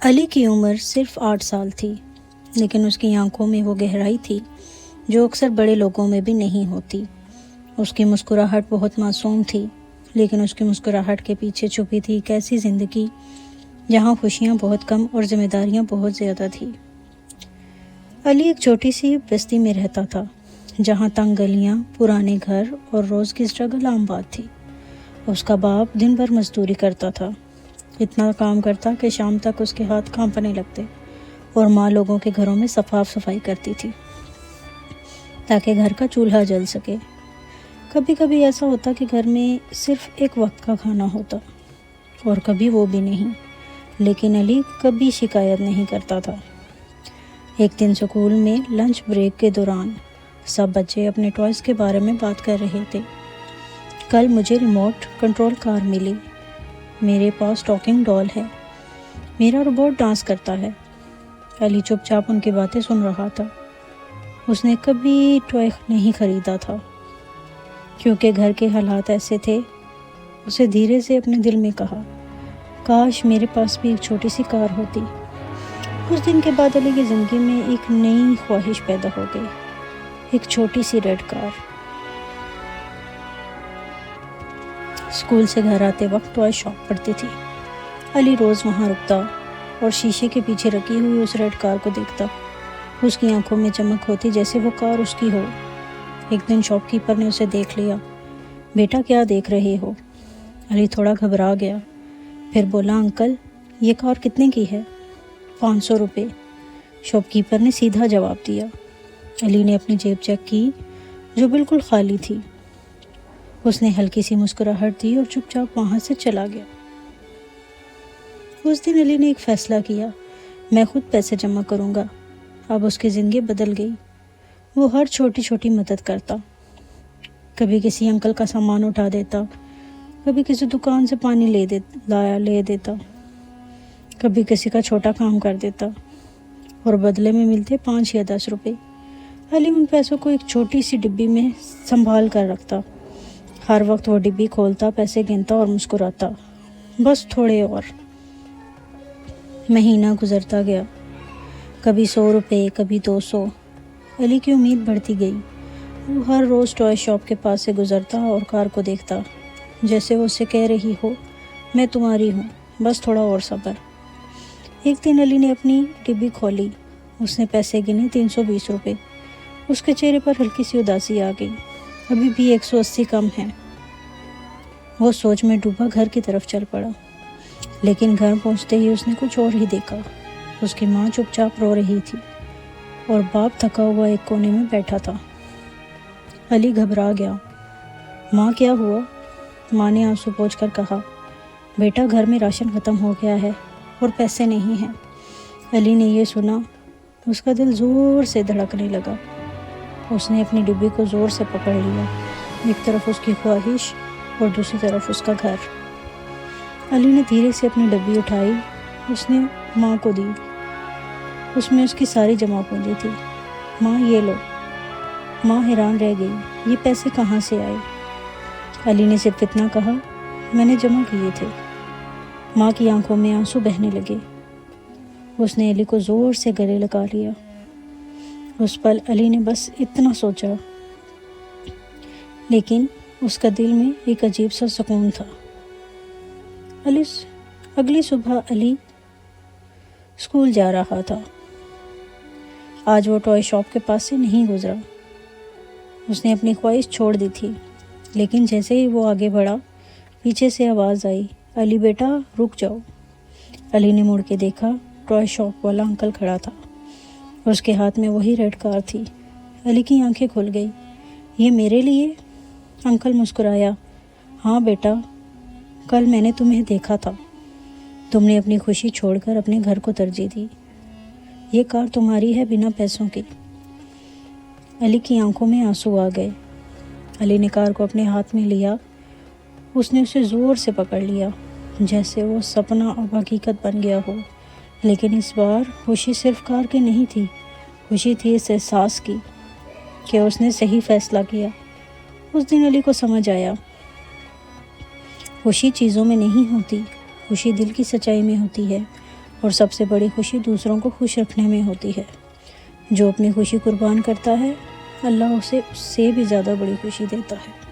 علی کی عمر صرف 8 سال تھی، لیکن اس کی آنکھوں میں وہ گہرائی تھی جو اکثر بڑے لوگوں میں بھی نہیں ہوتی۔ اس کی مسکراہٹ بہت معصوم تھی، لیکن اس کی مسکراہٹ کے پیچھے چھپی تھی ایک ایسی زندگی جہاں خوشیاں بہت کم اور ذمہ داریاں بہت زیادہ تھیں۔ علی ایک چھوٹی سی بستی میں رہتا تھا، جہاں تنگ گلیاں، پرانے گھر اور روز کی اسٹرگل عام بات تھی۔ اس کا باپ دن بھر مزدوری کرتا تھا، اتنا کام کرتا کہ شام تک اس کے ہاتھ کانپنے لگتے، اور ماں لوگوں کے گھروں میں صاف صفائی کرتی تھی تاکہ گھر کا چولہا جل سکے۔ کبھی کبھی ایسا ہوتا کہ گھر میں صرف ایک وقت کا کھانا ہوتا، اور کبھی وہ بھی نہیں، لیکن علی کبھی شکایت نہیں کرتا تھا۔ ایک دن اسکول میں لنچ بریک کے دوران سب بچے اپنے ٹوائز کے بارے میں بات کر رہے تھے۔ کل مجھے ریموٹ کنٹرول کار ملی، میرے پاس ٹاکنگ ڈال ہے، میرا روبوٹ ڈانس کرتا ہے۔ علی چپ چاپ ان کی باتیں سن رہا تھا۔ اس نے کبھی ٹوائے نہیں خریدا تھا کیونکہ گھر کے حالات ایسے تھے۔ اسے دھیرے سے اپنے دل میں کہا، کاش میرے پاس بھی ایک چھوٹی سی کار ہوتی۔ اس دن کے بعد علی کی زندگی میں ایک نئی خواہش پیدا ہو گئی، ایک چھوٹی سی ریڈ کار۔ اسکول سے گھر آتے وقت ٹوائے شاپ پڑتی تھی۔ علی روز وہاں رکتا اور شیشے کے پیچھے رکھی ہوئی اس ریڈ کار کو دیکھتا۔ اس کی آنکھوں میں چمک ہوتی جیسے وہ کار اس کی ہو۔ ایک دن شاپ کیپر نے اسے دیکھ لیا۔ بیٹا کیا دیکھ رہے ہو؟ علی تھوڑا گھبرا گیا، پھر بولا، انکل یہ کار کتنے کی ہے؟ 500 روپے، شاپ کیپر نے سیدھا جواب دیا۔ علی نے اپنی جیب چیک کی جو بالکل خالی تھی۔ اس نے ہلکی سی مسکراہٹ دی اور چپ چاپ وہاں سے چلا گیا۔ اس دن علی نے ایک فیصلہ کیا، میں خود پیسے جمع کروں گا۔ اب اس کی زندگی بدل گئی۔ وہ ہر چھوٹی چھوٹی مدد کرتا، کبھی کسی انکل کا سامان اٹھا دیتا، کبھی کسی دکان سے پانی لے دیتا، کبھی کسی کا چھوٹا کام کر دیتا، اور بدلے میں ملتے 5 یا 10 روپے۔ علی ان پیسوں کو ایک چھوٹی سی ڈبی میں سنبھال کر رکھتا۔ ہر وقت وہ ڈبی کھولتا، پیسے گنتا اور مسکراتا، بس تھوڑے اور۔ مہینہ گزرتا گیا، کبھی 100 روپے، کبھی 200۔ علی کی امید بڑھتی گئی۔ وہ ہر روز ٹوائے شاپ کے پاس سے گزرتا اور کار کو دیکھتا، جیسے وہ اسے کہہ رہی ہو، میں تمہاری ہوں، بس تھوڑا اور صبر۔ ایک دن علی نے اپنی ڈبی کھولی۔ اس نے پیسے گنے، 320 روپے۔ اس کے چہرے پر ہلکی سی اداسی آ گئی، ابھی بھی 180 کم ہے۔ وہ سوچ میں ڈوبا گھر کی طرف چل پڑا، لیکن گھر پہنچتے ہی اس نے کچھ اور ہی دیکھا۔ اس کی ماں چپ چاپ رو رہی تھی اور باپ تھکا ہوا ایک کونے میں بیٹھا تھا۔ علی گھبرا گیا۔ ماں کیا ہوا؟ ماں نے آنسو پوچھ کر کہا، بیٹا گھر میں راشن ختم ہو گیا ہے اور پیسے نہیں ہیں۔ علی نے یہ سنا، اس کا دل زور سے دھڑکنے لگا۔ اس نے اپنی ڈبی کو زور سے پکڑ لیا، ایک طرف اس کی خواہش اور دوسری طرف اس کا گھر۔ علی نے دھیرے سے اپنی ڈبی اٹھائی، اس نے ماں کو دی۔ اس میں اس کی ساری جمع پونجی تھی۔ ماں یہ لو۔ ماں حیران رہ گئی، یہ پیسے کہاں سے آئے؟ علی نے صرف اتنا کہا، میں نے جمع کیے تھے۔ ماں کی آنکھوں میں آنسو بہنے لگے۔ اس نے علی کو زور سے گلے لگا لیا۔ اس پل علی نے بس اتنا سوچا، لیکن اس کا دل میں ایک عجیب سا سکون تھا۔ اگلی صبح علی اسکول جا رہا تھا۔ آج وہ ٹوائے شاپ کے پاس سے نہیں گزرا۔ اس نے اپنی خواہش چھوڑ دی تھی، لیکن جیسے ہی وہ آگے بڑھا، پیچھے سے آواز آئی، علی بیٹا رک جاؤ۔ علی نے مڑ کے دیکھا، ٹوائے شاپ والا انکل کھڑا تھا، اس کے ہاتھ میں وہی ریڈ کار تھی۔ علی کی آنکھیں کھل گئی، یہ میرے لیے؟ انکل مسکرایا، ہاں بیٹا، کل میں نے تمہیں دیکھا تھا، تم نے اپنی خوشی چھوڑ کر اپنے گھر کو ترجیح دی، یہ کار تمہاری ہے بنا پیسوں کی۔ علی کی آنکھوں میں آنسو آ گئے۔ علی نے کار کو اپنے ہاتھ میں لیا، اس نے اسے زور سے پکڑ لیا، جیسے وہ سپنا اب حقیقت بن گیا ہو۔ لیکن اس بار خوشی صرف کار کی نہیں تھی، خوشی تھی اس احساس کی کہ اس نے صحیح فیصلہ کیا۔ اس دن علی کو سمجھ آیا، خوشی چیزوں میں نہیں ہوتی، خوشی دل کی سچائی میں ہوتی ہے۔ اور سب سے بڑی خوشی دوسروں کو خوش رکھنے میں ہوتی ہے۔ جو اپنی خوشی قربان کرتا ہے اللہ اسے اس سے بھی زیادہ بڑی خوشی دیتا ہے۔